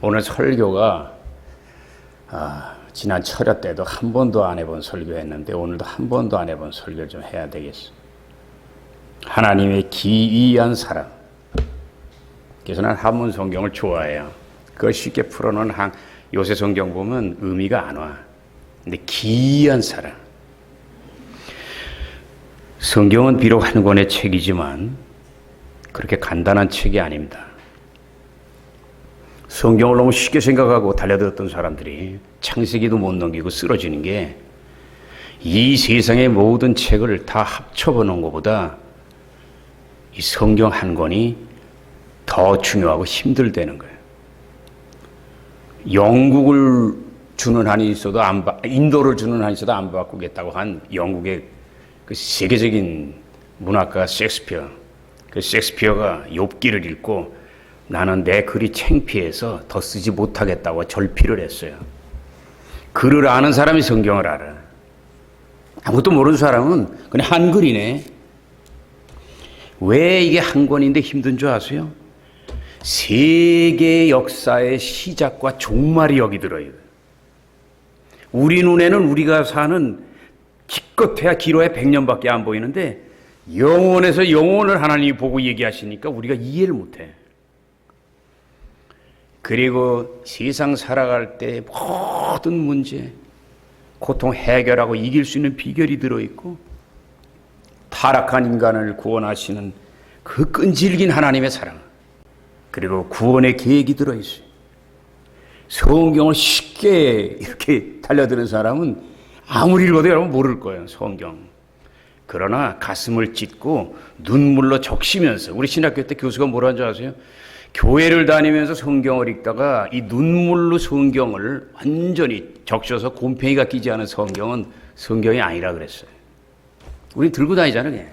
오늘 설교가 지난 철야 때도 한 번도 안 해본 설교했는데 오늘도 한 번도 안 해본 설교를 좀 해야 되겠어. 하나님의 기이한 사랑. 그래서 난 한문 성경을 좋아해요. 그걸 쉽게 풀어놓은 요새 성경 보면 의미가 안 와. 근데 기이한 사랑. 성경은 비록 한 권의 책이지만 그렇게 간단한 책이 아닙니다. 성경을 너무 쉽게 생각하고 달려들었던 사람들이 창세기도 못 넘기고 쓰러지는 게 이 세상의 모든 책을 다 합쳐보는 것보다 이 성경 한 권이 더 중요하고 힘들다는 거예요. 영국을 주는 한이 있어도 인도를 주는 한이 있어도 안 바꾸겠다고 한 영국의 그 세계적인 문학가 셰익스피어. 그 셰익스피어가 욥기를 읽고 나는 내 글이 창피해서 더 쓰지 못하겠다고 절필을 했어요. 글을 아는 사람이 성경을 알아. 아무것도 모르는 사람은 그냥 한글이네. 왜 이게 한 권인데 힘든 줄 아세요? 세계 역사의 시작과 종말이 여기 들어요. 우리 눈에는 우리가 사는 기껏해야 길어야 100년밖에 안 보이는데 영원에서 영원을 하나님이 보고 얘기하시니까 우리가 이해를 못해. 그리고 세상 살아갈 때 모든 문제, 고통 해결하고 이길 수 있는 비결이 들어있고 타락한 인간을 구원하시는 그 끈질긴 하나님의 사랑, 그리고 구원의 계획이 들어있어요. 성경을 쉽게 이렇게 달려드는 사람은 아무리 읽어도 여러분 모를 거예요, 성경. 그러나 가슴을 찢고 눈물로 적시면서, 우리 신학교 때 교수가 뭐라는 줄 아세요? 교회를 다니면서 성경을 읽다가 이 눈물로 성경을 완전히 적셔서 곰팡이가 끼지 않은 성경은 성경이 아니라 그랬어요. 우리 들고 다니잖아요, 그냥.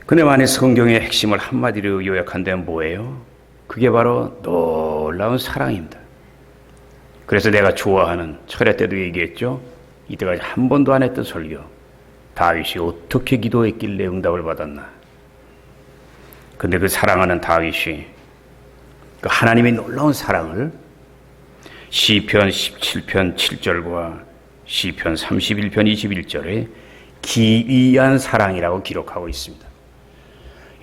근데 만약 성경의 핵심을 한마디로 요약한다면 뭐예요? 그게 바로 놀라운 사랑입니다. 그래서 내가 좋아하는 철야 때도 얘기했죠. 이때까지 한 번도 안 했던 설교. 다윗이 어떻게 기도했길래 응답을 받았나. 근데 그 사랑하는 다윗이 그 하나님의 놀라운 사랑을 시편 17편 7절과 시편 31편 21절에 기이한 사랑이라고 기록하고 있습니다.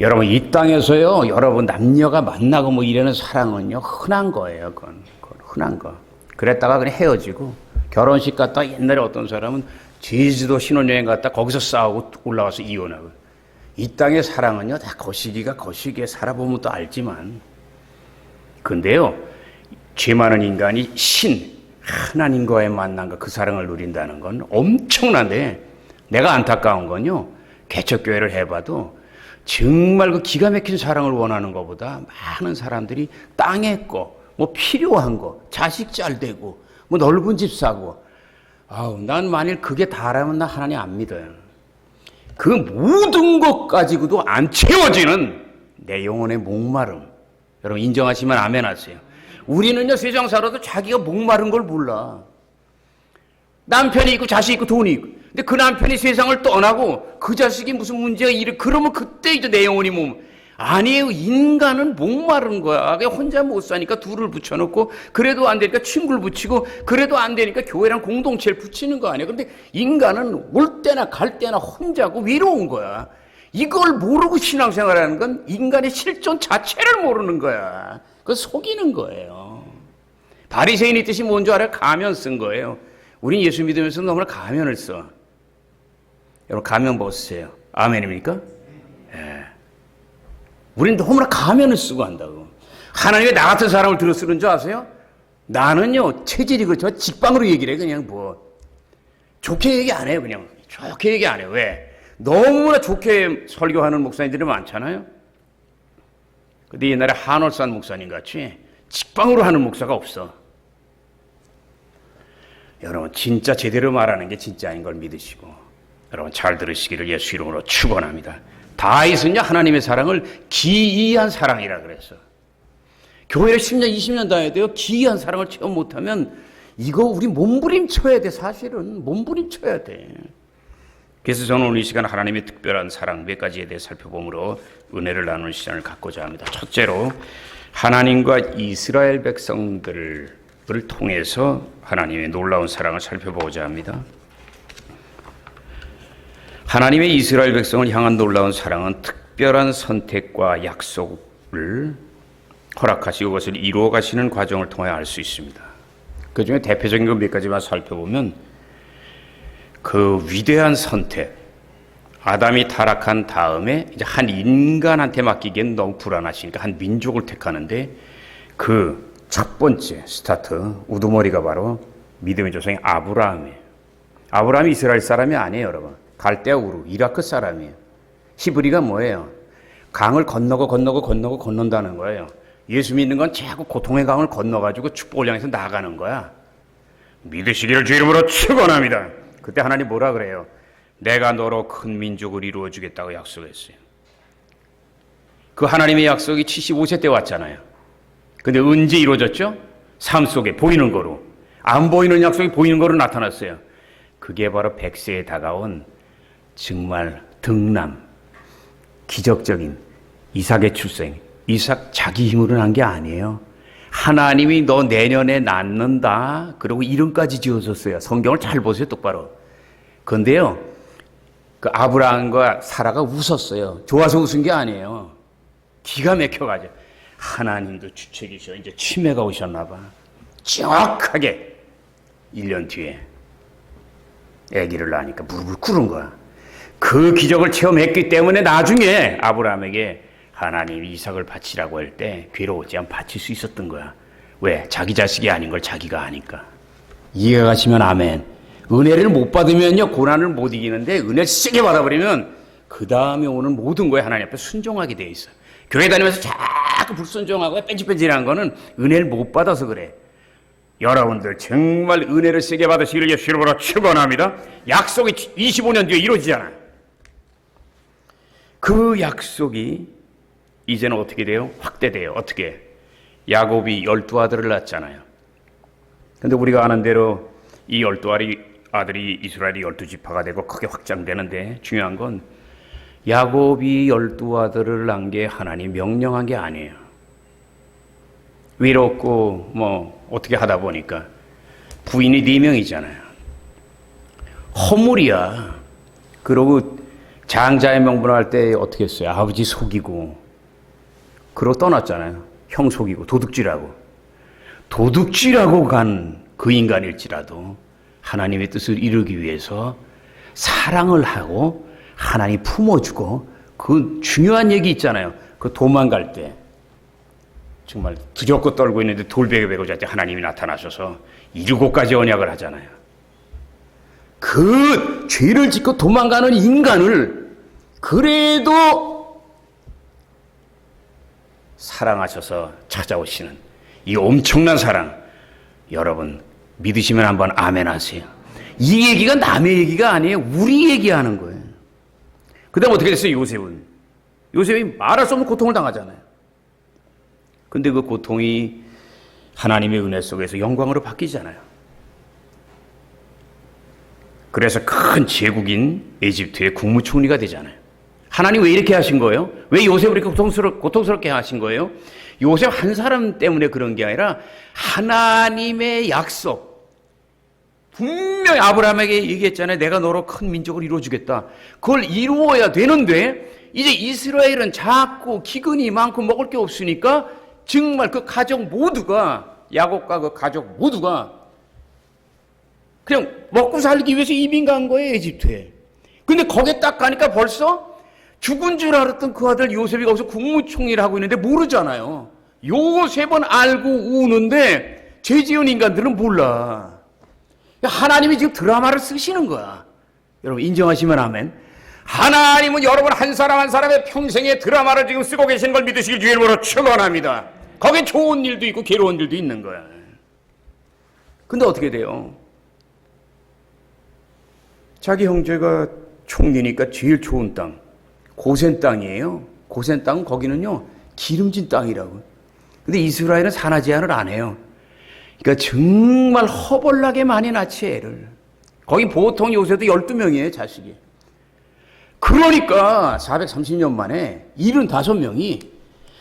여러분, 이 땅에서요, 여러분 남녀가 만나고 뭐 이러는 사랑은요, 흔한 거예요. 그건 흔한 거. 그랬다가 그냥 헤어지고, 결혼식 갔다가 옛날에 어떤 사람은 제주도 신혼여행 갔다 거기서 싸우고 올라와서 이혼하고. 이 땅의 사랑은요, 다 거시기에 살아보면 또 알지만. 근데요, 죄 많은 인간이 하나님과의 만남과 그 사랑을 누린다는 건 엄청난데, 내가 안타까운 건요, 개척교회를 해봐도 정말 그 기가 막힌 사랑을 원하는 것보다 많은 사람들이 땅에 거, 뭐 필요한 거, 자식 잘 되고, 뭐 넓은 집 사고, 난 만일 그게 다라면 나 하나님 안 믿어요. 그 모든 것 가지고도 안 채워지는 내 영혼의 목마름. 여러분 인정하시면 아멘 하세요. 우리는요, 세상 살아도 자기가 목마른 걸 몰라. 남편이 있고 자식이 있고 돈이 있고. 근데 그 남편이 세상을 떠나고 그 자식이 무슨 문제가 그러면 그때 이제 내 영혼이 아니에요. 인간은 목마른 거야. 그냥 혼자 못 사니까 둘을 붙여놓고, 그래도 안 되니까 친구를 붙이고, 그래도 안 되니까 교회랑 공동체를 붙이는 거 아니에요. 그런데 인간은 올 때나 갈 때나 혼자고 외로운 거야. 이걸 모르고 신앙생활하는 건 인간의 실존 자체를 모르는 거야. 그거 속이는 거예요. 바리새인의 뜻이 뭔지 알아요? 가면 쓴 거예요. 우린 예수 믿으면서 너무나 가면을 써. 여러분 가면 벗으세요. 아멘입니까? 예. 우린 너무나 가면을 쓰고 한다고. 하나님이 나 같은 사람을 들어 쓰는 줄 아세요? 나는요, 체질이 그렇지만 직방으로 얘기를 해. 그냥 좋게 얘기 안 해요. 그냥 좋게 얘기 안 해요. 왜? 너무나 좋게 설교하는 목사님들이 많잖아요. 근데 옛날에 한월산 목사님 같이 직방으로 하는 목사가 없어. 여러분 진짜 제대로 말하는 게 진짜인 걸 믿으시고, 여러분 잘 들으시기를 예수 이름으로 축원합니다. 다윗은요, 하나님의 사랑을 기이한 사랑이라 그랬어. 교회를 10년, 20년 다녀야 돼요. 기이한 사랑을 체험 못하면 이거 우리 몸부림쳐야 돼. 사실은 몸부림쳐야 돼. 그래서 저는 오늘 이 시간 하나님의 특별한 사랑 몇 가지에 대해 살펴보므로 은혜를 나누는 시간을 갖고자 합니다. 첫째로 하나님과 이스라엘 백성들을 통해서 하나님의 놀라운 사랑을 살펴보고자 합니다. 하나님의 이스라엘 백성을 향한 놀라운 사랑은 특별한 선택과 약속을 허락하시고 그것을 이루어 가시는 과정을 통해 알 수 있습니다. 그 중에 대표적인 것 몇 가지만 살펴보면 그 위대한 선택, 아담이 타락한 다음에 이제 한 인간한테 맡기기엔 너무 불안하시니까 한 민족을 택하는데 그 첫 번째 스타트 우두머리가 바로 믿음의 조상인 아브라함이에요. 아브라함이 이스라엘 사람이 아니에요, 여러분. 갈대아 우르 이라크 사람이에요. 히브리가 뭐예요? 강을 건넌다는 거예요. 예수 믿는 건 자꾸 고통의 강을 건너가지고 축복을 향해서 나아가는 거야. 믿으시기를 주 이름으로 축원합니다. 그때 하나님 뭐라 그래요? 내가 너로 큰 민족을 이루어 주겠다고 약속했어요. 그 하나님의 약속이 75세 때 왔잖아요. 근데 언제 이루어졌죠? 삶 속에 보이는 거로. 안 보이는 약속이 보이는 거로 나타났어요. 그게 바로 100세에 다가온 정말 등남, 기적적인 이삭의 출생. 이삭 자기 힘으로 난 게 아니에요. 하나님이 너 내년에 낳는다. 그리고 이름까지 지어줬어요. 성경을 잘 보세요, 똑바로. 그런데요, 그 아브라함과 사라가 웃었어요. 좋아서 웃은 게 아니에요. 기가 막혀가지고. 하나님도 주책이셔. 이제 치매가 오셨나 봐. 정확하게 1년 뒤에 아기를 낳으니까 무릎을 꿇은 거야. 그 기적을 체험했기 때문에 나중에 아브라함에게 하나님이 이삭을 바치라고 할 때 괴로웠지 않으면 바칠 수 있었던 거야. 왜? 자기 자식이 아닌 걸 자기가 아니까. 이해가 가시면 아멘. 은혜를 못 받으면요 고난을 못 이기는데 은혜를 세게 받아버리면 그 다음에 오는 모든 거에 하나님 앞에 순종하게 돼 있어. 교회 다니면서 자꾸 불순종하고 뺀질뺀질한 거는 은혜를 못 받아서 그래. 여러분들 정말 은혜를 세게 받으시기를 예수 이름으로 축원합니다. 약속이 25년 뒤에 이루어지잖아요. 그 약속이 이제는 어떻게 돼요? 확대돼요. 어떻게? 야곱이 12아들을 낳았잖아요. 근데 우리가 아는 대로 이 12아들이 이스라엘이 12지파가 되고 크게 확장되는데 중요한 건 야곱이 12아들을 낳은 게 하나님 명령한 게 아니에요. 위롭고 어떻게 하다 보니까 부인이 4명이잖아요. 허물이야. 그러고 장자의 명분을 할 때 어떻게 했어요? 아버지 속이고 그러고 떠났잖아요. 형 속이고 도둑질하고 간 그 인간일지라도 하나님의 뜻을 이루기 위해서 사랑을 하고 하나님 품어주고 그 중요한 얘기 있잖아요. 그 도망갈 때 정말 두렵고 떨고 있는데 돌베개 베고 잘 때 하나님이 나타나셔서 7가지 언약을 하잖아요. 그 죄를 짓고 도망가는 인간을 그래도 사랑하셔서 찾아오시는 이 엄청난 사랑, 여러분 믿으시면 한번 아멘 하세요. 이 얘기가 남의 얘기가 아니에요. 우리 얘기하는 거예요. 그 다음 어떻게 됐어요? 요셉이 말할 수 없는 고통을 당하잖아요. 근데 그 고통이 하나님의 은혜 속에서 영광으로 바뀌잖아요. 그래서 큰 제국인 에집트의 국무총리가 되잖아요. 하나님 왜 이렇게 하신 거예요? 왜 요셉을 이렇게 고통스럽게 하신 거예요? 요셉 한 사람 때문에 그런 게 아니라 하나님의 약속. 분명히 아브라함에게 얘기했잖아요. 내가 너로 큰 민족을 이루어주겠다. 그걸 이루어야 되는데 이제 이스라엘은 자꾸 기근이 많고 먹을 게 없으니까 정말 그 가족 모두가 야곱과 그 가족 모두가 그냥 먹고 살기 위해서 이민 간 거예요. 에집트에. 근데 거기에 딱 가니까 벌써 죽은 줄 알았던 그 아들 요셉이 거기서 국무총리를 하고 있는데 모르잖아요. 요셉은 알고 우는데 죄 지은 인간들은 몰라. 하나님이 지금 드라마를 쓰시는 거야. 여러분 인정하시면 아멘. 하나님은 여러분 한 사람 한 사람의 평생의 드라마를 지금 쓰고 계시는 걸 믿으시길 주의 이름으로 축원합니다. 거기에 좋은 일도 있고 괴로운 일도 있는 거야. 근데 어떻게 돼요? 자기 형제가 총리니까 제일 좋은 땅 고센 땅이에요. 고센 땅은 거기는요 기름진 땅이라고. 근데 이스라엘은 산하 제한을 안 해요. 그러니까 정말 허벌나게 많이 낳지 애를. 거기 보통 요새도 12명이에요 자식이. 그러니까 430년 만에 75명이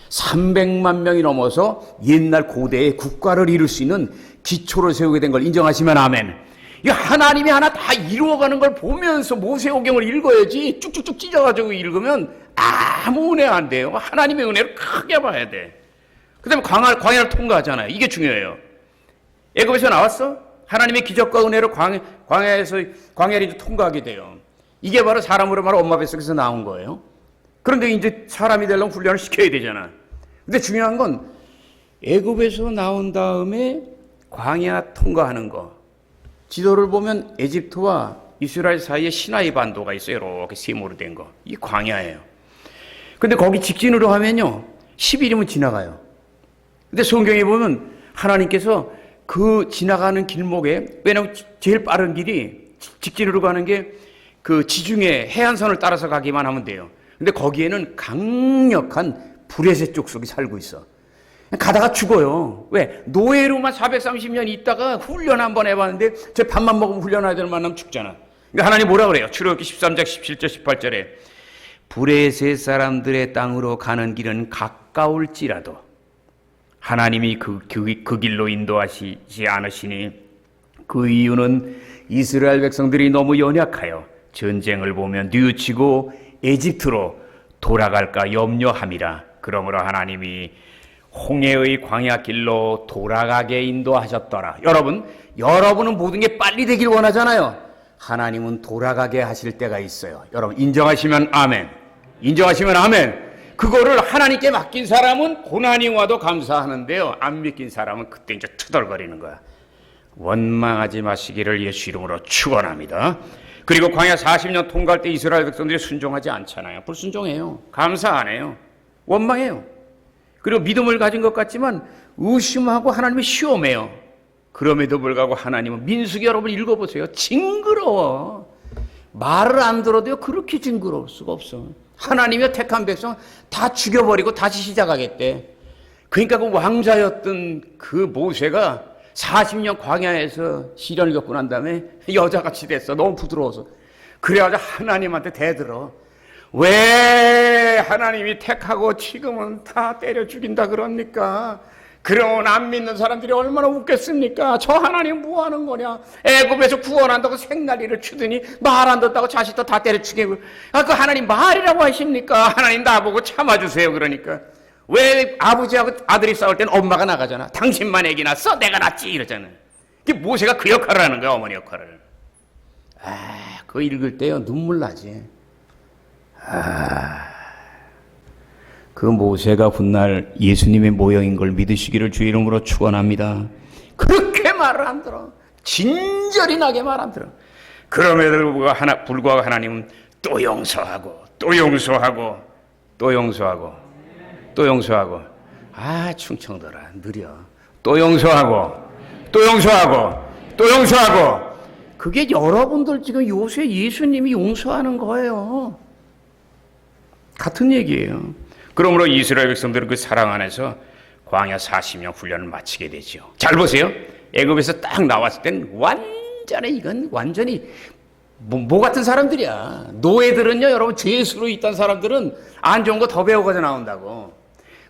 300만 명이 넘어서 옛날 고대의 국가를 이룰 수 있는 기초를 세우게 된 걸 인정하시면 아멘. 이 하나님이 하나 다 이루어가는 걸 보면서 모세오경을 읽어야지 쭉쭉쭉 찢어가지고 읽으면 아무 은혜 안 돼요. 하나님의 은혜를 크게 봐야 돼. 그 다음에 광야를 통과하잖아요. 이게 중요해요. 애굽에서 나왔어? 하나님의 기적과 은혜로 광야를 통과하게 돼요. 이게 바로 사람으로 말하면 엄마 뱃속에서 나온 거예요. 그런데 이제 사람이 되려면 훈련을 시켜야 되잖아. 근데 중요한 건 애굽에서 나온 다음에 광야 통과하는 거. 지도를 보면 에집트와 이스라엘 사이에 시나이 반도가 있어요. 이렇게 세모로 된 거. 이게 광야예요. 근데 거기 직진으로 하면요 10일이면 지나가요. 근데 성경에 보면 하나님께서 그 지나가는 길목에, 왜냐면 제일 빠른 길이 직진으로 가는 게 그 지중해 해안선을 따라서 가기만 하면 돼요. 근데 거기에는 강력한 브레셋 족속이 살고 있어. 가다가 죽어요. 왜? 노예로만 430년 있다가 훈련 한번 해봤는데 저 밥만 먹으면 훈련해야 되는 만나면 죽잖아. 그러니까 하나님 뭐라 그래요? 출애굽기 13장 17절 18절에 브레셋 사람들의 땅으로 가는 길은 가까울지라도 하나님이 그 길로 인도하시지 않으시니 그 이유는 이스라엘 백성들이 너무 연약하여 전쟁을 보면 뉘우치고 에집트로 돌아갈까 염려함이라. 그러므로 하나님이 홍해의 광야 길로 돌아가게 인도하셨더라. 여러분은 모든 게 빨리 되길 원하잖아요. 하나님은 돌아가게 하실 때가 있어요. 여러분 인정하시면 아멘. 인정하시면 아멘. 그거를 하나님께 맡긴 사람은 고난이 와도 감사하는데요, 안 믿긴 사람은 그때 이제 투덜거리는 거야. 원망하지 마시기를 예수 이름으로 축원합니다. 그리고 광야 40년 통과할 때 이스라엘 백성들이 순종하지 않잖아요. 불순종해요. 감사 안 해요. 원망해요. 그리고 믿음을 가진 것 같지만 의심하고 하나님을 시험해요. 그럼에도 불구하고 하나님은, 민수기 여러분 읽어보세요. 징그러워. 말을 안 들어도요 그렇게 징그러울 수가 없어. 하나님의 택한 백성 다 죽여버리고 다시 시작하겠대. 그러니까 그 왕자였던 그 모세가 40년 광야에서 시련을 겪고 난 다음에 여자같이 됐어. 너무 부드러워서. 그래가지고 하나님한테 대들어. 왜 하나님이 택하고 지금은 다 때려 죽인다 그럽니까? 그러면 안 믿는 사람들이 얼마나 웃겠습니까? 저 하나님 뭐 하는 거냐? 애굽에서 구원한다고 생난리를 추더니 말 안 듣다고 자식도 다 때려 죽이고. 그 하나님 말이라고 하십니까? 하나님 나보고 참아주세요. 그러니까 왜 아버지하고 아들이 싸울 땐 엄마가 나가잖아. 당신만 애기 낳았어? 내가 낳지 이러잖아. 그게 모세가 그 역할을 하는 거야. 어머니 역할을. 그거 읽을 때요 눈물 나지. 그 모세가 훗날 예수님의 모형인 걸 믿으시기를 주의 이름으로 축원합니다. 그렇게 말을 안 들어. 진절이 나게 말 안 들어. 그럼에도 불구하고 하나님은 또 용서하고 또 용서하고 또 용서하고 또 용서하고. 충청도라 느려. 또 용서하고 또 용서하고 또 용서하고. 그게 여러분들 지금 요새 예수님이 용서하는 거예요. 같은 얘기예요. 그러므로 이스라엘 백성들은 그 사랑 안에서 광야 40년 훈련을 마치게 되죠. 잘 보세요. 애굽에서 딱 나왔을 땐 완전히 뭐 같은 사람들이야. 노예들은요, 여러분 죄수로 있던 사람들은 안 좋은 거 더 배워가지고 나온다고.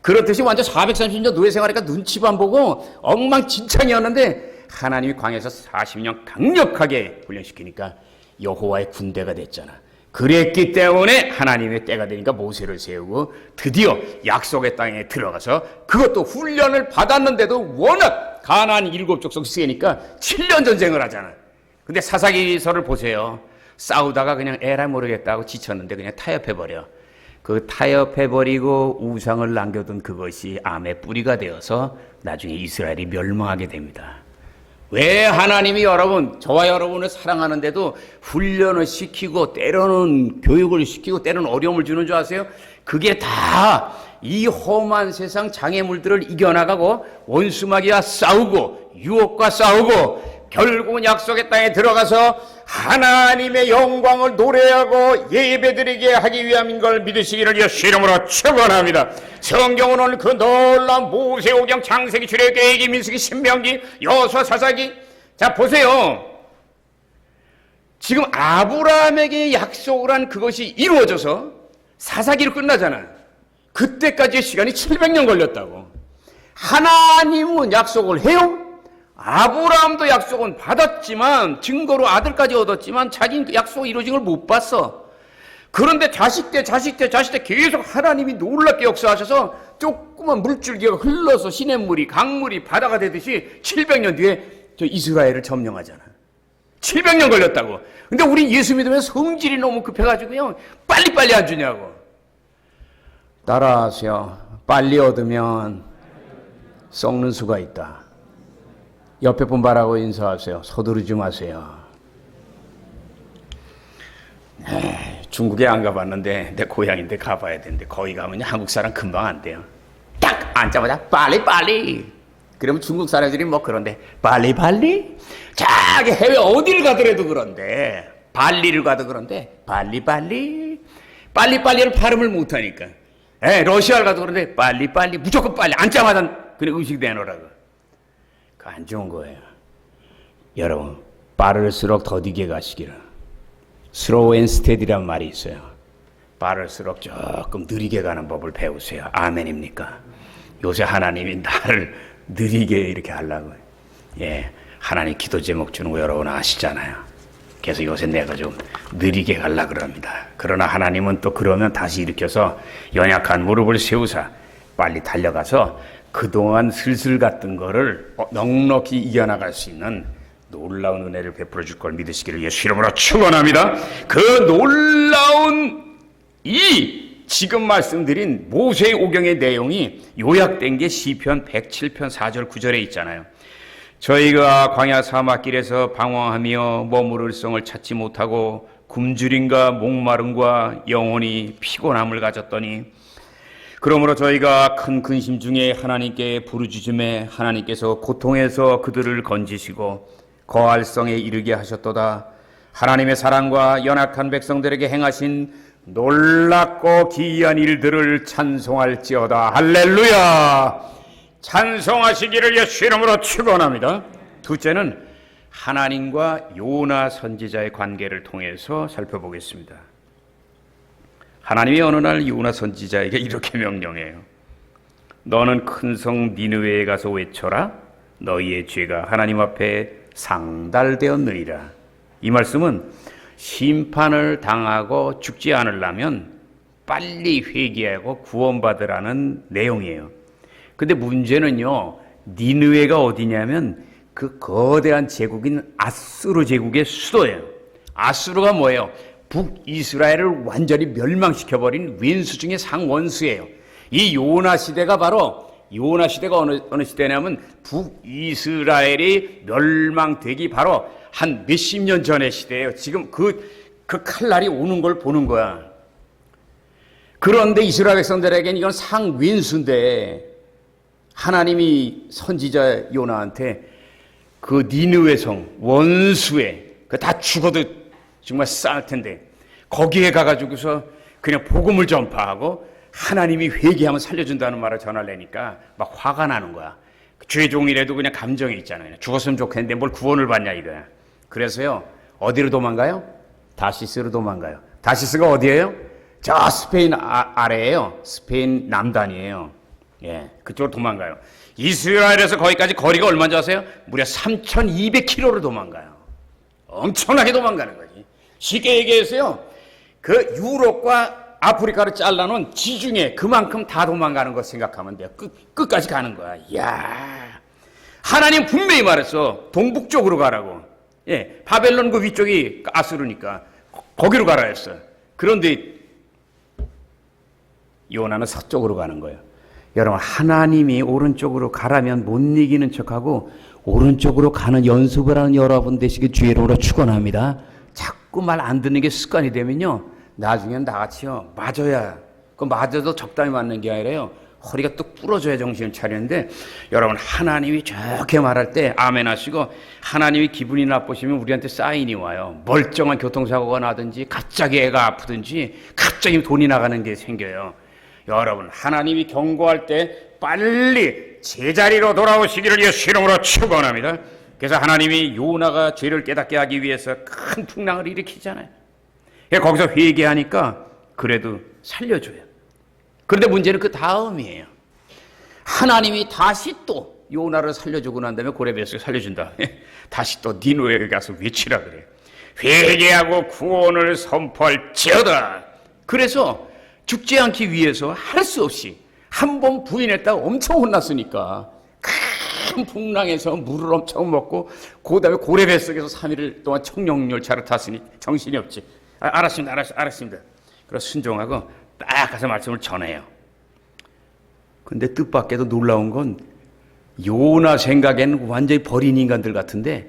그렇듯이 완전 430년 노예 생활하니까 눈치만 보고 엉망진창이었는데 하나님이 광야에서 40년 강력하게 훈련시키니까 여호와의 군대가 됐잖아. 그랬기 때문에 하나님의 때가 되니까 모세를 세우고 드디어 약속의 땅에 들어가서 그것도 훈련을 받았는데도 워낙 가나안 7족속 세니까 7년 전쟁을 하잖아. 근데 사사기서를 보세요. 싸우다가 그냥 에라 모르겠다고 지쳤는데 그냥 타협해버려. 그 타협해버리고 우상을 남겨둔 그것이 암의 뿌리가 되어서 나중에 이스라엘이 멸망하게 됩니다. 왜 하나님이 저와 여러분을 사랑하는데도 훈련을 시키고 때로는 교육을 시키고 때로는 어려움을 주는 줄 아세요? 그게 다 이 험한 세상 장애물들을 이겨나가고 원수마귀와 싸우고 유혹과 싸우고 결국은 약속의 땅에 들어가서 하나님의 영광을 노래하고 예배드리게 하기 위함인 걸 믿으시기를 예수 이름으로 축원합니다. 성경은 오늘 그 놀라운 모세오경, 창세기, 출애굽기, 레위기, 민수기, 신명기, 여호수아, 사사기. 자 보세요. 지금 아브라함에게 약속을 한 그것이 이루어져서 사사기로 끝나잖아요. 그때까지의 시간이 700년 걸렸다고. 하나님은 약속을 해요. 아브라함도 약속은 받았지만, 증거로 아들까지 얻었지만 자기는 그 약속 이루어진 걸 못 봤어. 그런데 자식 때 계속 하나님이 놀랍게 역사하셔서 조그만 물줄기가 흘러서 시냇물이 강물이 바다가 되듯이 700년 뒤에 저 이스라엘을 점령하잖아. 700년 걸렸다고. 근데 우리 예수 믿으면 성질이 너무 급해가지고요, 빨리빨리 안 주냐고. 따라하세요. 빨리 얻으면 썩는 수가 있다. 옆에 분 바라고 인사하세요. 서두르지 마세요. 중국에 안 가봤는데 내 고향인데 가봐야 되는데, 거기 가면 한국 사람 금방 안 돼요. 딱 앉자마자 빨리. 그러면 중국 사람들이 뭐 그런데 빨리 자기 해외 어디를 가더라도 그런데, 발리를 가도 그런데 빨리를 발음을 못하니까. 러시아를 가도 그런데 빨리 무조건 빨리 앉자마자 그냥 음식 내놓으라고. 그 안 좋은 거예요. 여러분, 빠를수록 더디게 가시기를. 슬로우 앤 스테디란 말이 있어요. 빠를수록 조금 느리게 가는 법을 배우세요. 아멘입니까? 요새 하나님이 나를 느리게 이렇게 하려고. 하나님 기도 제목 주는 거 여러분 아시잖아요. 그래서 요새 내가 좀 느리게 가려고 그럽니다. 그러나 하나님은 또 그러면 다시 일으켜서 연약한 무릎을 세우사 빨리 달려가서 그동안 슬슬 갔던 거를 넉넉히 이겨나갈 수 있는 놀라운 은혜를 베풀어 줄 걸 믿으시기를 예수 이름으로 축원합니다. 그 놀라운 이 지금 말씀드린 모세의 오경의 내용이 요약된 게 시편 107편 4절 9절에 있잖아요. 저희가 광야 사막길에서 방황하며 머무를 성을 찾지 못하고 굶주림과 목마름과 영원히 피곤함을 가졌더니, 그러므로 저희가 큰 근심 중에 하나님께 부르짖음에 하나님께서 고통에서 그들을 건지시고 거할 성에 이르게 하셨도다. 하나님의 사랑과 연약한 백성들에게 행하신 놀랍고 기이한 일들을 찬송할지어다. 할렐루야. 찬송하시기를 예수 이름으로 축원합니다. 둘째는 하나님과 요나 선지자의 관계를 통해서 살펴보겠습니다. 하나님이 어느 날 요나 선지자에게 이렇게 명령해요. 너는 큰 성 니느웨에 가서 외쳐라. 너희의 죄가 하나님 앞에 상달되었느니라. 이 말씀은 심판을 당하고 죽지 않으려면 빨리 회개하고 구원받으라는 내용이에요. 근데 문제는요, 니느웨가 어디냐면 그 거대한 제국인 아수르 제국의 수도예요. 아수르가 뭐예요? 북이스라엘을 완전히 멸망시켜버린 왼수 중에 상원수예요. 이 요나 시대가 바로, 요나 시대가 어느 시대냐면 북이스라엘이 멸망되기 바로 한 몇십 년 전의 시대예요. 지금 그 칼날이 오는 걸 보는 거야. 그런데 이스라엘 백성들에게는 이건 상왼수인데, 하나님이 선지자 요나한테 그 니느웨 성 원수에 그 다 죽어도 정말 쌀 텐데 거기에 가가지고서 그냥 복음을 전파하고 하나님이 회개하면 살려준다는 말을 전하려니까 막 화가 나는 거야. 죄종이라도 그냥 감정이 있잖아요. 죽었으면 좋겠는데 뭘 구원을 받냐 이거야. 그래서요, 어디로 도망가요? 다시스로 도망가요. 다시스가 어디예요? 저 스페인 아래예요. 스페인 남단이에요. 그쪽으로 도망가요. 이스라엘에서 거기까지 거리가 얼마인지 아세요? 무려 3,200km를 도망가요. 엄청나게 도망가는 거지. 쉽게 얘기해서요, 그 유럽과 아프리카를 잘라놓은 지중해 그만큼 다 도망가는 거 생각하면 돼요. 끝까지 가는 거야. 이야, 하나님 분명히 말했어. 동북쪽으로 가라고. 바벨론 그 위쪽이 아수르니까 거기로 가라 했어. 그런데 요나는 서쪽으로 가는 거예요. 여러분, 하나님이 오른쪽으로 가라면 못 이기는 척하고 오른쪽으로 가는 연습을 하는 여러분 되시길 주의 이름으로 축원합니다. 자꾸 말 안 듣는 게 습관이 되면요, 나중엔 나같이요 맞아야, 그 맞아도 적당히 맞는 게 아니라요, 허리가 뚝 부러져야 정신을 차리는데, 여러분, 하나님이 좋게 말할 때 아멘 하시고, 하나님이 기분이 나쁘시면 우리한테 사인이 와요. 멀쩡한 교통사고가 나든지 갑자기 애가 아프든지 갑자기 돈이 나가는 게 생겨요. 여러분, 하나님이 경고할 때 빨리 제자리로 돌아오시기를 예수 이름으로 축원합니다. 그래서 하나님이 요나가 죄를 깨닫게 하기 위해서 큰 풍랑을 일으키잖아요. 거기서 회개하니까 그래도 살려줘요. 그런데 문제는 그 다음이에요. 하나님이 다시 또 요나를 살려주고 난 다음에 고레베스를 살려준다. 다시 또 니누에게 가서 외치라 그래요. 회개하고 구원을 선포할지어다. 그래서 죽지 않기 위해서 할 수 없이 한 번 부인했다가 엄청 혼났으니까 큰 풍랑에서 물을 엄청 먹고 그 다음에 고레베 속에서 3일 동안 청룡열차를 탔으니 정신이 없지. 알았습니다. 그래서 순종하고 딱 가서 말씀을 전해요. 근데 뜻밖에도 놀라운 건 요나 생각에는 완전히 버린 인간들 같은데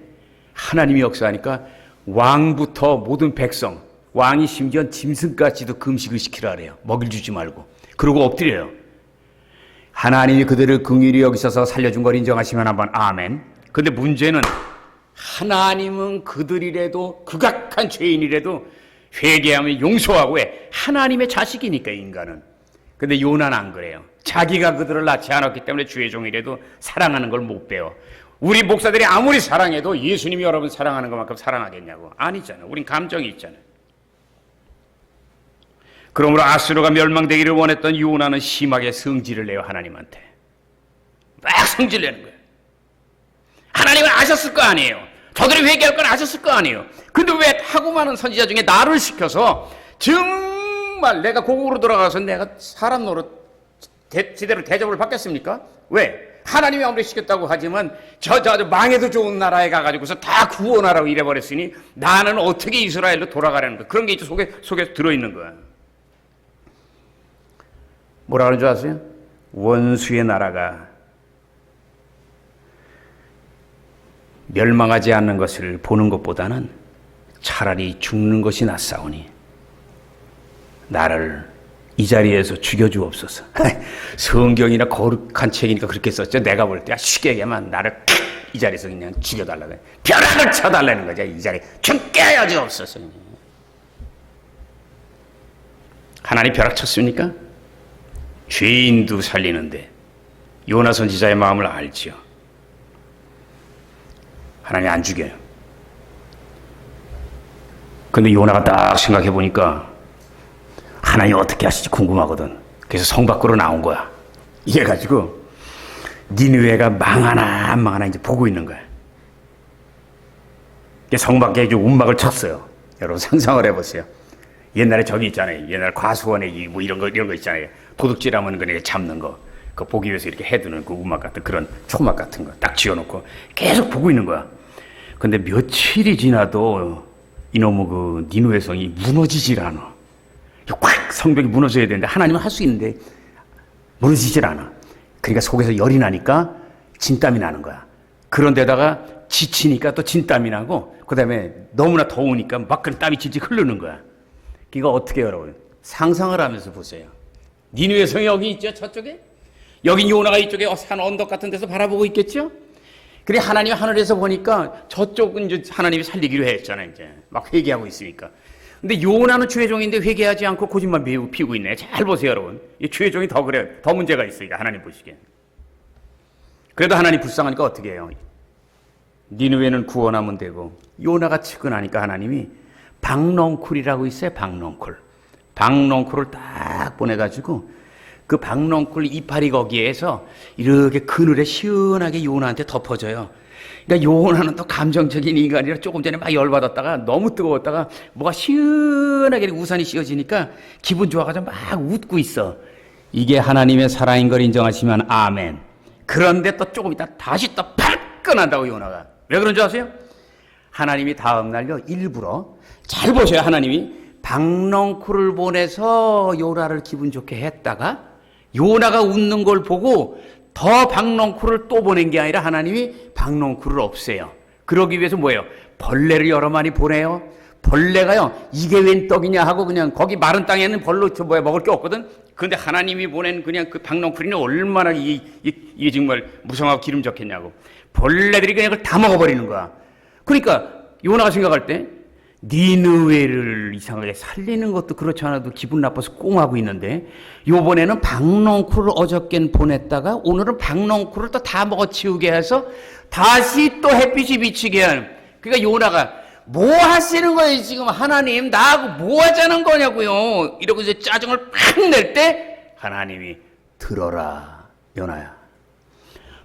하나님이 역사하니까 왕부터 모든 백성, 왕이 심지어 짐승까지도 금식을 시키라 그래요. 먹일 주지 말고. 그러고 엎드려요. 하나님이 그들을 긍휼히 여기셔서 살려준 걸 인정하시면 한번 아멘. 근데 문제는 하나님은 그들이라도 극악한 죄인이라도 회개하면 용서하고 해. 하나님의 자식이니까 인간은. 근데 요나는 안 그래요. 자기가 그들을 낳지 않았기 때문에 주의 종이라도 사랑하는 걸 못 배워. 우리 목사들이 아무리 사랑해도 예수님이 여러분 사랑하는 것만큼 사랑하겠냐고. 아니잖아. 우린 감정이 있잖아요. 그러므로 아수르가 멸망되기를 원했던 요나는 심하게 성질을 내요. 하나님한테 막 성질내는 거예요. 하나님은 아셨을 거 아니에요. 저들이 회개할 건 아셨을 거 아니에요. 근데 왜 하고 많은 선지자 중에 나를 시켜서 정말 내가 고국으로 돌아가서 내가 사람 노릇 제대로 대접을 받겠습니까? 왜? 하나님이 아무리 시켰다고 하지만 저 망해도 좋은 나라에 가가지고서 다 구원하라고 이래버렸으니 나는 어떻게 이스라엘로 돌아가라는 거야. 그런 게 이제 속에 들어있는 거야. 뭐라 그러는 줄 아세요? 원수의 나라가 멸망하지 않는 것을 보는 것보다는 차라리 죽는 것이 낫사오니 나를 이 자리에서 죽여주옵소서. 성경이나 거룩한 책이니까 그렇게 썼죠. 내가 볼 때 쉽게만 나를 이 자리에서 그냥 죽여달라고 해. 벼락을 쳐달라는 거죠. 이 자리에 죽게 하여주옵소서. 하나님 벼락 쳤습니까? 죄인도 살리는데 요나 선지자의 마음을 알지요. 하나님 안 죽여요. 근데 요나가 딱 생각해 보니까 하나님 어떻게 하실지 궁금하거든. 그래서 성 밖으로 나온 거야. 이래가지고 니느웨가 망하나 안 망하나 이제 보고 있는 거야. 성 밖에 이제 움막을 쳤어요. 여러분 상상을 해보세요. 옛날에 저기 있잖아요. 옛날 과수원에 뭐 이런 거 있잖아요. 도둑질하면 그냥 잡는 거. 그 보기 위해서 이렇게 해두는 그 움막 같은 그런 초막 같은 거 딱 지어놓고 계속 보고 있는 거야. 근데 며칠이 지나도 이놈의 그 니느웨 성이 무너지질 않아. 꽉 성벽이 무너져야 되는데 하나님은 할 수 있는데 무너지질 않아. 그러니까 속에서 열이 나니까 진땀이 나는 거야. 그런데다가 지치니까 또 진땀이 나고 그 다음에 너무나 더우니까 막 그런 땀이 질질 흐르는 거야. 이거 어떻게 여러분 상상을 하면서 보세요. 니느웨 성이 여기 있죠. 저쪽에. 여긴 요나가 이쪽에 산 언덕 같은 데서 바라보고 있겠죠. 그래 하나님이 하늘에서 보니까 저쪽은 이제 하나님이 살리기로 했잖아요. 이제 막 회개하고 있으니까. 근데 요나는 주의 종인데 회개하지 않고 고집만 피우고 있네. 잘 보세요, 여러분. 이 주의 종이 더 그래요. 더 문제가 있어요. 하나님 보시기엔. 그래도 하나님 불쌍하니까 어떻게 해요? 니느웨는 구원하면 되고 요나가 측은하니까 하나님이 박넝쿨이라고 있어요. 박넝쿨을 딱 보내가지고 그 박넝쿨 이파리 거기에서 이렇게 그늘에 시원하게 요나한테 덮어줘요. 그러니까 요나는 또 감정적인 인간이라 조금 전에 막 열받았다가 너무 뜨거웠다가 뭐가 시원하게 우산이 씌워지니까 기분 좋아가지고 막 웃고 있어. 이게 하나님의 사랑인 걸 인정하시면 아멘. 그런데 또 조금 있다 다시 또 발끈한다고 요나가. 왜 그런 줄 아세요? 하나님이 다음 날요 일부러 잘 보세요. 하나님이 박넝쿨을 보내서 요나를 기분 좋게 했다가 요나가 웃는 걸 보고 더 박넝쿨을 또 보낸 게 아니라 하나님이 박넝쿨을 없애요. 그러기 위해서 뭐예요? 벌레를 여러 마리 보내요. 벌레가요 이게 웬 떡이냐 하고 그냥 거기 마른 땅에는 벌로 먹을 게 없거든. 그런데 하나님이 보낸 그냥 그 박넝쿨이는 얼마나 이게 정말 무성하고 기름졌겠냐고. 벌레들이 그냥 그걸 다 먹어버리는 거야. 그러니까 요나가 생각할 때 니느웨를 이상하게 살리는 것도 그렇지 않아도 기분 나빠서 꽁하고 있는데, 요번에는 박농쿨을 어저께는 보냈다가 오늘은 박농쿨을 또 다 먹어치우게 해서 다시 또 햇빛이 비치게 하는. 그러니까 요나가 뭐 하시는 거예요 지금? 하나님 나하고 뭐 하자는 거냐고요. 이러고 이제 짜증을 팍 낼 때 하나님이 들어라 요나야,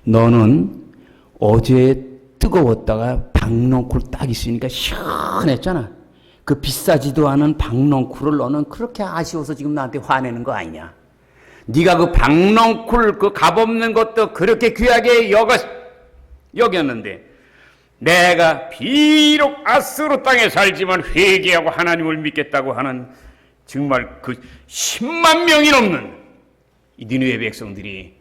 너는 어제 뜨거웠다가 박농쿨 딱 있으니까 시원했잖아. 그 비싸지도 않은 박농쿨을 너는 그렇게 아쉬워서 지금 나한테 화내는 거 아니냐. 네가 그 박농쿨 그 값없는 것도 그렇게 귀하게 여겼는데, 내가 비록 아스로 땅에 살지만 회개하고 하나님을 믿겠다고 하는 정말 그 10만 명이 넘는 이 니느웨 백성들이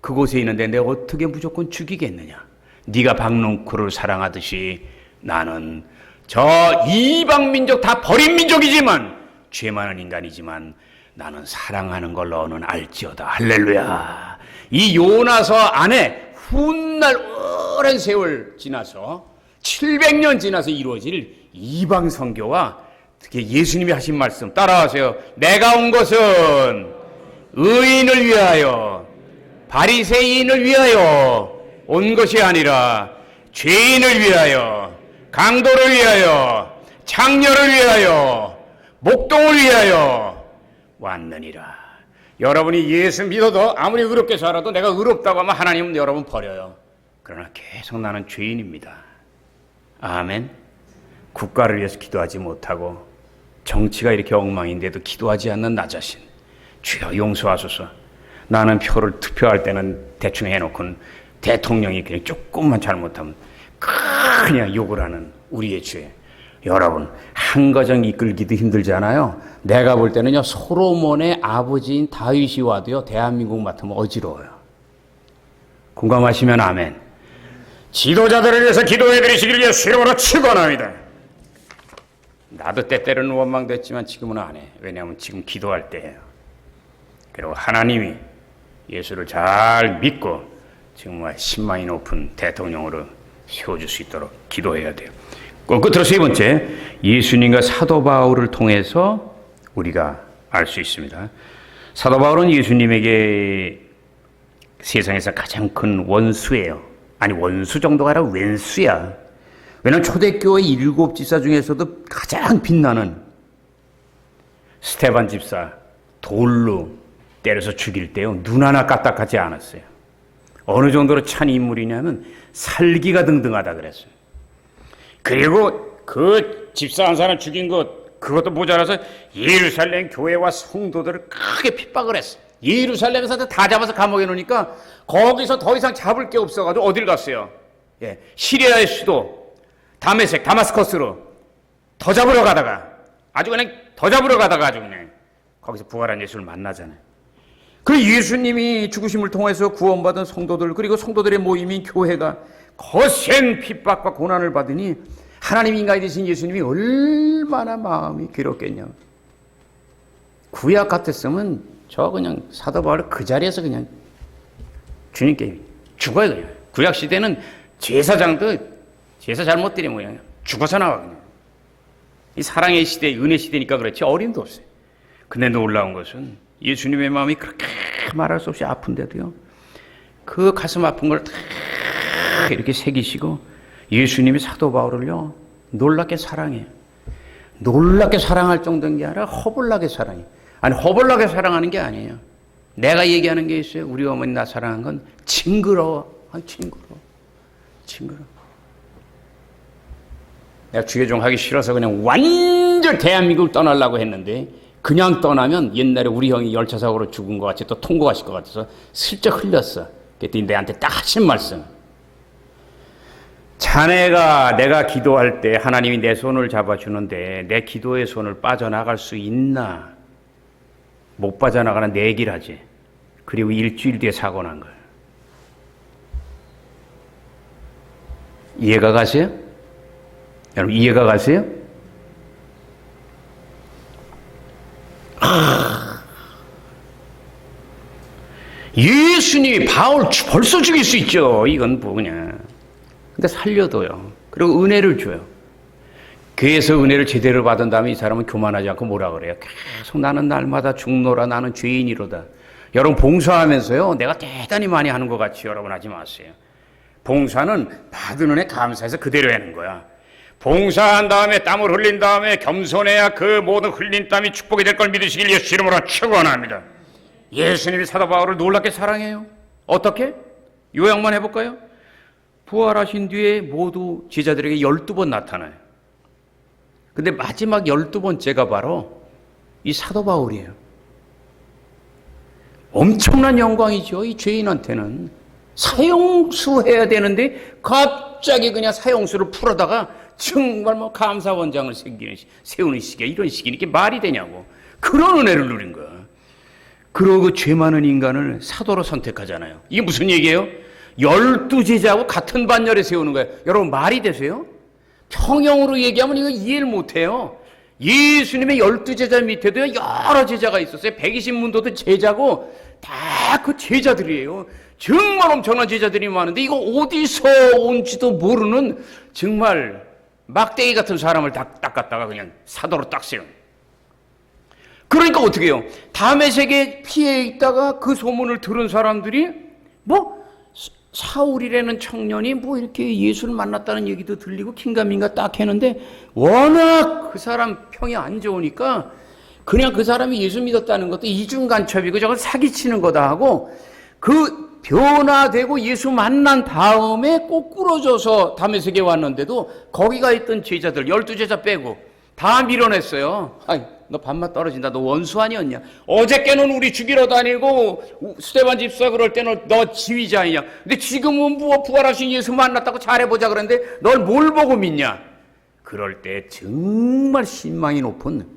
그곳에 있는데 내가 어떻게 무조건 죽이겠느냐. 네가 박농쿨을 사랑하듯이 나는 저 이방 민족 다 버린 민족이지만 죄 많은 인간이지만 나는 사랑하는 걸 너는 알지어다. 할렐루야. 이 요나서 안에 훗날 오랜 세월 지나서 700년 지나서 이루어질 이방 선교와 특히 예수님이 하신 말씀 따라하세요. 내가 온 것은 의인을 위하여 바리새인을 위하여 온 것이 아니라 죄인을 위하여, 강도를 위하여, 창녀를 위하여, 목동을 위하여 왔느니라. 여러분이 예수 믿어도 아무리 의롭게 살아도 내가 의롭다고 하면 하나님은 여러분 버려요. 그러나 계속 나는 죄인입니다. 아멘. 국가를 위해서 기도하지 못하고 정치가 이렇게 엉망인데도 기도하지 않는 나 자신, 주여 용서하소서. 나는 표를 투표할 때는 대충 해놓고는 대통령이 그냥 조금만 잘못하면 그냥 욕을 하는 우리의 죄. 여러분, 한 가정 이끌기도 힘들잖아요. 내가 볼 때는요, 솔로몬의 아버지인 다윗이 와도요, 대한민국 맡으면 어지러워요. 공감하시면 아멘. 지도자들을 위해서 기도해 드리시기를 예수 이름으로 축원합니다. 나도 때때로는 원망됐지만 지금은 안 해. 왜냐하면 지금 기도할 때예요. 그리고 하나님이 예수를 잘 믿고 정말 신망이 높은 대통령으로 세워줄 수 있도록 기도해야 돼요. 끝으로 세 번째, 예수님과 사도 바울을 통해서 우리가 알 수 있습니다. 사도 바울은 예수님에게 세상에서 가장 큰 원수예요. 아니, 원수 정도가 아니라 왼수야. 왜냐하면 초대교회 7 집사 중에서도 가장 빛나는 스테반 집사 돌로 때려서 죽일 때요, 눈 하나 까딱하지 않았어요. 어느 정도로 찬 인물이냐면 살기가 등등하다 그랬어요. 그리고 그 집사 한 사람 죽인 그것도 모자라서 예루살렘 교회와 성도들을 크게 핍박을 했어. 예루살렘에서 다 잡아서 감옥에 놓으니까 거기서 더 이상 잡을 게 없어가지고 어딜 갔어요? 예, 시리아의 수도 다메섹, 다마스커스로 더 잡으러 가다가 아주 그냥 거기서 부활한 예수를 만나잖아요. 그 예수님이 죽으심을 통해서 구원받은 성도들, 그리고 성도들의 모임인 교회가 거센 핍박과 고난을 받으니 하나님 인간이 되신 예수님이 얼마나 마음이 괴롭겠냐. 구약 같았으면 저 그냥 사도 바울 그 자리에서 그냥 주님께 죽어요. 그냥 구약 시대는 제사장도 제사 잘못 드리면 그냥 죽어서 나와. 그냥 이 사랑의 시대, 은혜 시대니까 그렇지 어림도 없어요. 근데 놀라운 것은 예수님의 마음이 그렇게 말할 수 없이 아픈데도요, 그 가슴 아픈 걸 다 이렇게 새기시고 예수님이 사도 바울을요 놀랍게 사랑해요. 놀랍게 사랑할 정도인 게 아니라 허벌나게 사랑해요. 아니, 허벌나게 사랑하는 게 아니에요. 내가 얘기하는 게 있어요. 우리 어머니 나 사랑한 건 징그러워. 징그러워. 내가 주계종 하기 싫어서 그냥 완전 대한민국을 떠나려고 했는데, 그냥 떠나면 옛날에 우리 형이 열차사고로 죽은 것 같이 또 통곡하실 것 같아서 슬쩍 흘렸어. 그랬더니 내한테 딱 하신 말씀. 자네가 내가 기도할 때 하나님이 내 손을 잡아주는데 내 기도의 손을 빠져나갈 수 있나? 못 빠져나가는 내 얘기를 하지. 그리고 일주일 뒤에 사고 난 거예요. 이해가 가세요? 여러분, 이해가 가세요? 예수님이 바울 벌써 죽일 수 있죠. 이건 뭐냐. 근데 살려둬요. 그리고 은혜를 줘요. 교회에서 은혜를 제대로 받은 다음에 이 사람은 교만하지 않고 뭐라 그래요? 계속 나는 날마다 죽노라, 나는 죄인이로다. 여러분 봉사하면서요, 내가 대단히 많이 하는 것 같이 여러분 하지 마세요. 봉사는 받은 은혜 감사해서 그대로 하는 거야. 봉사한 다음에 땀을 흘린 다음에 겸손해야 그 모든 흘린 땀이 축복이 될 걸 믿으시길 예수 이름으로 축원합니다. 예수님이 사도 바울을 놀랍게 사랑해요. 어떻게? 요약만 해볼까요? 부활하신 뒤에 모두 제자들에게 12번 나타나요. 근데 마지막 12번째가 바로 이 사도 바울이에요. 엄청난 영광이죠. 이 죄인한테는 사형수해야 되는데 갑자기 그냥 사형수를 풀어다가 정말 뭐 감사원장을 세우는 시기야. 이런 시기니 이게 말이 되냐고. 그런 은혜를 누린 거야. 그러고 그 죄 많은 인간을 사도로 선택하잖아요. 이게 무슨 얘기예요? 12제자하고 같은 반열에 세우는 거예요. 여러분 말이 되세요? 평형으로 얘기하면 이거 이해를 못해요. 예수님의 12제자 밑에도 여러 제자가 있었어요. 120문도도 제자고 다 그 제자들이에요. 정말 엄청난 제자들이 많은데 이거 어디서 온지도 모르는 정말 막대기 같은 사람을 딱 갖다가 그냥 사도로 딱 세운. 그러니까 어떻게 해요? 다메섹에 피해 있다가 그 소문을 들은 사람들이 뭐 사울이라는 청년이 뭐 이렇게 예수를 만났다는 얘기도 들리고 긴가민가 딱 했는데 워낙 그 사람 평이 안 좋으니까 그냥 그 사람이 예수 믿었다는 것도 이중간첩이고 저걸 사기치는 거다 하고 그 변화되고 예수 만난 다음에 꼬꾸러져서 다메섹에 왔는데도 거기가 있던 제자들 12제자 빼고 다 밀어냈어요. 아이, 너 밥맛 떨어진다. 너 원수 아니었냐? 어저께는 우리 죽이러 다니고 스데반 집사 그럴 때는 너 지휘자 아니냐? 근데 지금은 뭐 부활하신 예수 만났다고 잘해보자 그랬는데 널 뭘 보고 믿냐? 그럴 때 정말 신망이 높은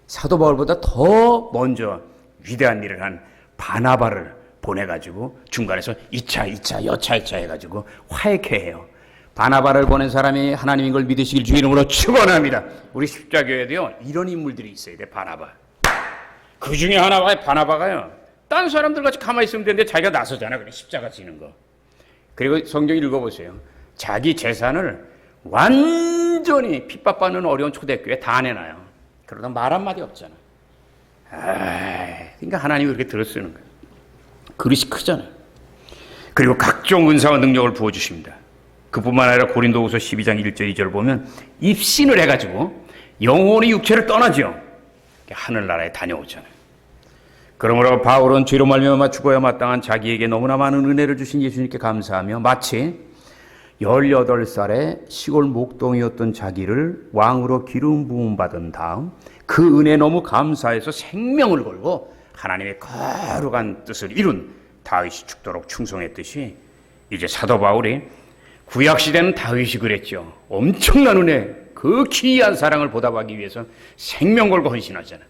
사도 바울보다 더 먼저 위대한 일을 한 바나바를 보내가지고 중간에서 2차 여차 해가지고 화해케 해요. 바나바를 보낸 사람이 하나님인 걸 믿으시길 주 이름으로 축원합니다. 우리 십자교회도요 이런 인물들이 있어야 돼. 바나바. 그 중에 하나가 바나바가요. 딴 사람들 같이 가만히 있으면 되는데 자기가 나서잖아. 그래 십자가 지는 거. 그리고 성경 읽어보세요. 자기 재산을 완전히 핍박받는 어려운 초대교회에 다 내놔요. 그러다 말 한마디 없잖아. 그러니까 하나님이 그렇게 들어쓰는 거예요. 그릇이 크잖아요. 그리고 각종 은사와 능력을 부어주십니다. 그뿐만 아니라 고린도후서 12장 1절 2절 보면 입신을 해가지고 영혼이 육체를 떠나죠. 하늘나라에 다녀오잖아요. 그러므로 바울은 죄로 말미암아 죽어야 마땅한 자기에게 너무나 많은 은혜를 주신 예수님께 감사하며 마치 18살에 시골 목동이었던 자기를 왕으로 기름 부음 받은 다음 그 은혜에 너무 감사해서 생명을 걸고 하나님의 거룩한 뜻을 이룬 다윗이 죽도록 충성했듯이 이제 사도 바울이 구약시대는 다윗이 그랬죠. 엄청난 은혜, 그 기이한 사랑을 보답하기 위해서 생명 걸고 헌신하잖아요.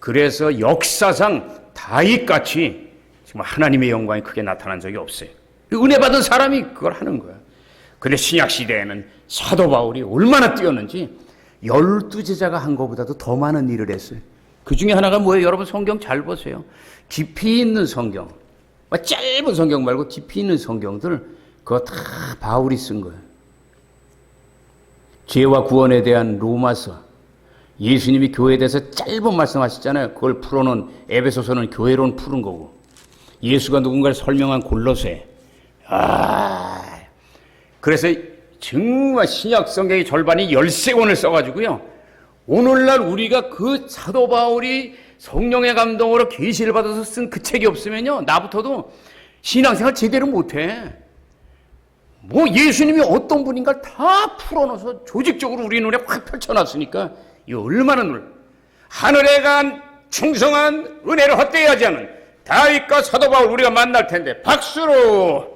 그래서 역사상 다윗같이 정말 하나님의 영광이 크게 나타난 적이 없어요. 은혜 받은 사람이 그걸 하는 거야. 근데 신약시대에는 사도 바울이 얼마나 뛰었는지 12제자가 한 것보다도 더 많은 일을 했어요. 그 중에 하나가 뭐예요? 여러분 성경 잘 보세요. 깊이 있는 성경, 짧은 성경 말고 깊이 있는 성경들 그거 다 바울이 쓴 거예요. 죄와 구원에 대한 로마서, 예수님이 교회에 대해서 짧은 말씀하시잖아요. 그걸 풀어놓은 에베소서는 교회론 푸른 거고, 예수가 누군가를 설명한 골로새. 그래서 정말 신약 성경의 절반이 13권을 써가지고요. 오늘날 우리가 그 사도 바울이 성령의 감동으로 계시를 받아서 쓴 그 책이 없으면요, 나부터도 신앙생활 제대로 못해. 뭐 예수님이 어떤 분인가 다 풀어놓아서 조직적으로 우리 눈에 확 펼쳐놨으니까 이 얼마나 하늘에 간 충성한 은혜를 헛되이 않은 다윗과 사도 바울 우리가 만날 텐데 박수로.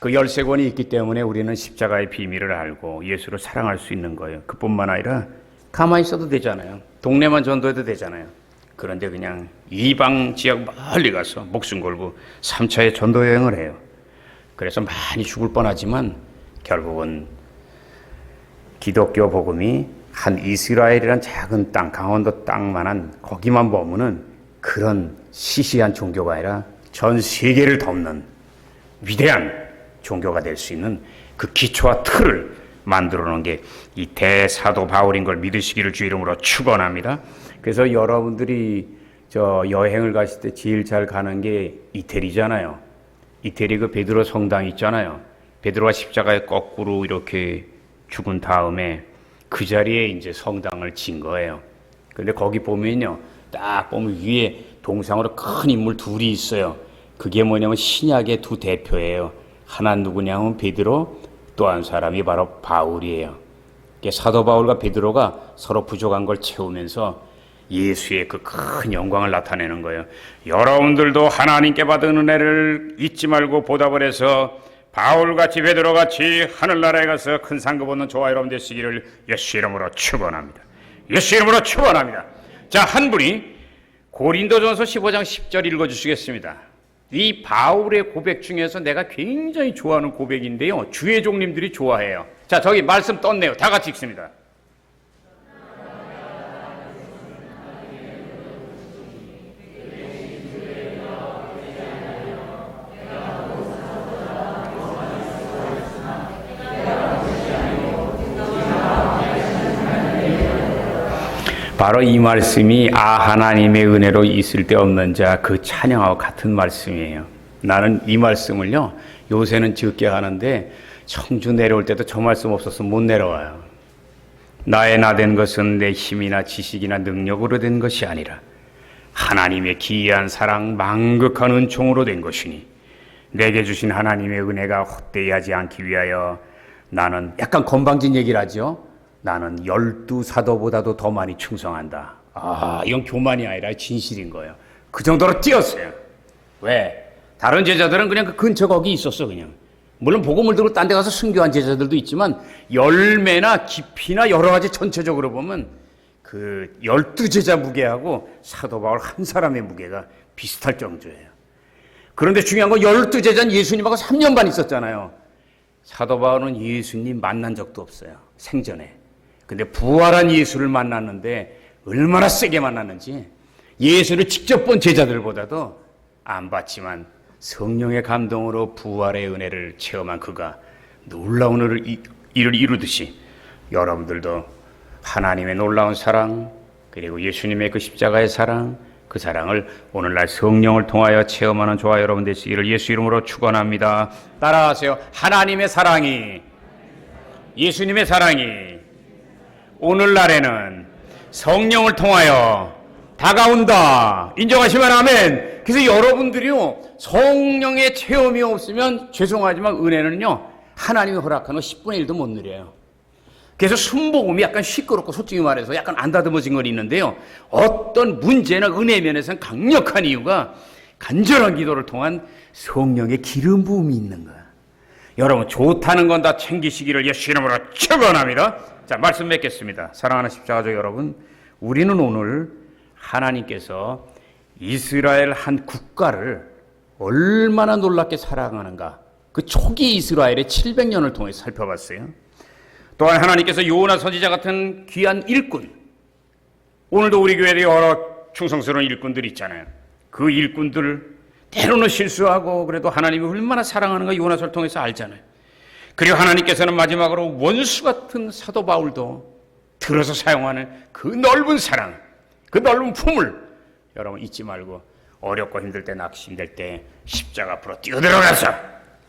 그 13권이 있기 때문에 우리는 십자가의 비밀을 알고 예수를 사랑할 수 있는 거예요. 그뿐만 아니라 가만히 있어도 되잖아요. 동네만 전도해도 되잖아요. 그런데 그냥 이방 지역 멀리 가서 목숨 걸고 3차의 전도 여행을 해요. 그래서 많이 죽을 뻔하지만 결국은 기독교 복음이 한 이스라엘이란 작은 땅, 강원도 땅만한 거기만 머무는 그런 시시한 종교가 아니라 전 세계를 덮는 위대한 종교가 될 수 있는 그 기초와 틀을 만들어 놓은 게 이 대사도 바울인 걸 믿으시기를 주 이름으로 축원합니다. 그래서 여러분들이 저 여행을 가실 때 제일 잘 가는 게 이태리잖아요. 이태리 그 베드로 성당 있잖아요. 베드로가 십자가에 거꾸로 이렇게 죽은 다음에 그 자리에 이제 성당을 진 거예요. 근데 거기 보면요, 딱 보면 위에 동상으로 큰 인물 둘이 있어요. 그게 뭐냐면 신약의 두 대표예요. 하나 누구냐면 베드로, 또 한 사람이 바로 바울이에요. 사도 바울과 베드로가 서로 부족한 걸 채우면서 예수의 그 큰 영광을 나타내는 거예요. 여러분들도 하나님께 받은 은혜를 잊지 말고 보답을 해서 바울같이 베드로같이 하늘나라에 가서 큰 상급 얻는 저와 여러분 되시기를 예수 이름으로 축원합니다. 예수 이름으로 축원합니다. 자, 한 분이 고린도전서 15장 10절 읽어주시겠습니다. 이 바울의 고백 중에서 내가 굉장히 좋아하는 고백인데요, 주의 종님들이 좋아해요. 자, 저기 말씀 떴네요. 다 같이 읽습니다. 바로 이 말씀이 하나님의 은혜로 있을 데 없는 자 그 찬양하고 같은 말씀이에요. 나는 이 말씀을요, 요새는 적게 하는데 청주 내려올 때도 저 말씀 없었으면 못 내려와요. 나의 나된 것은 내 힘이나 지식이나 능력으로 된 것이 아니라 하나님의 기이한 사랑 만극한 은총으로 된 것이니 내게 주신 하나님의 은혜가 헛되이 하지 않기 위하여 나는, 약간 건방진 얘기를 하죠. 나는 12사도보다도 더 많이 충성한다. 이건 교만이 아니라 진실인 거예요. 그 정도로 뛰었어요. 왜? 다른 제자들은 그냥 그 근처 거기 있었어, 그냥. 물론 복음을 들고 딴 데 가서 순교한 제자들도 있지만 열매나 깊이나 여러 가지 전체적으로 보면 그 12제자 무게하고 사도 바울 한 사람의 무게가 비슷할 정도예요. 그런데 중요한 건 12제자는 예수님하고 3년 반 있었잖아요. 사도 바울은 예수님 만난 적도 없어요, 생전에. 근데 부활한 예수를 만났는데 얼마나 세게 만났는지, 예수를 직접 본 제자들보다도 안 봤지만 성령의 감동으로 부활의 은혜를 체험한 그가 놀라운 일을 이루듯이 여러분들도 하나님의 놀라운 사랑, 그리고 예수님의 그 십자가의 사랑, 그 사랑을 오늘날 성령을 통하여 체험하는 저와 여러분 되시기를 예수 이름으로 축원합니다. 따라하세요. 하나님의 사랑이, 예수님의 사랑이 오늘날에는 성령을 통하여 다가온다. 인정하시면 아멘. 그래서 여러분들이요, 성령의 체험이 없으면 죄송하지만 은혜는요, 하나님이 허락하는 10분의 1도 못 누려요. 그래서 순복음이 약간 시끄럽고 솔직히 말해서 약간 안 다듬어진 건 있는데요, 어떤 문제나 은혜 면에서는 강력한 이유가 간절한 기도를 통한 성령의 기름 부음이 있는 거야. 여러분, 좋다는 건 다 챙기시기를 예수 이름으로 축원합니다. 자, 말씀 맺겠습니다. 사랑하는 십자가족 여러분, 우리는 오늘 하나님께서 이스라엘 한 국가를 얼마나 놀랍게 사랑하는가, 그 초기 이스라엘의 700년을 통해 살펴봤어요. 또한 하나님께서 요나 선지자 같은 귀한 일꾼, 오늘도 우리 교회에 여러 충성스러운 일꾼들이 있잖아요. 그 일꾼들 때로는 실수하고 그래도 하나님이 얼마나 사랑하는가 요나서를 통해서 알잖아요. 그리고 하나님께서는 마지막으로 원수 같은 사도 바울도 들어서 사용하는 그 넓은 사랑, 그 넓은 품을 여러분 잊지 말고 어렵고 힘들 때, 낙심될 때 십자가 앞으로 뛰어들어가서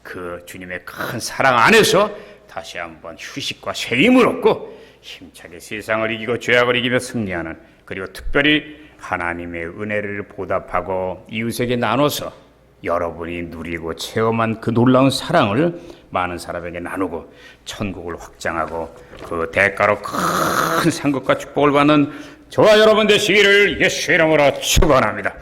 그 주님의 큰 사랑 안에서 다시 한번 휴식과 쇠임을 얻고 힘차게 세상을 이기고 죄악을 이기며 승리하는, 그리고 특별히 하나님의 은혜를 보답하고 이웃에게 나눠서 여러분이 누리고 체험한 그 놀라운 사랑을 많은 사람에게 나누고 천국을 확장하고 그 대가로 큰 상급과 축복을 받는 저와 여러분 되시기를 예수 이름으로 축원합니다.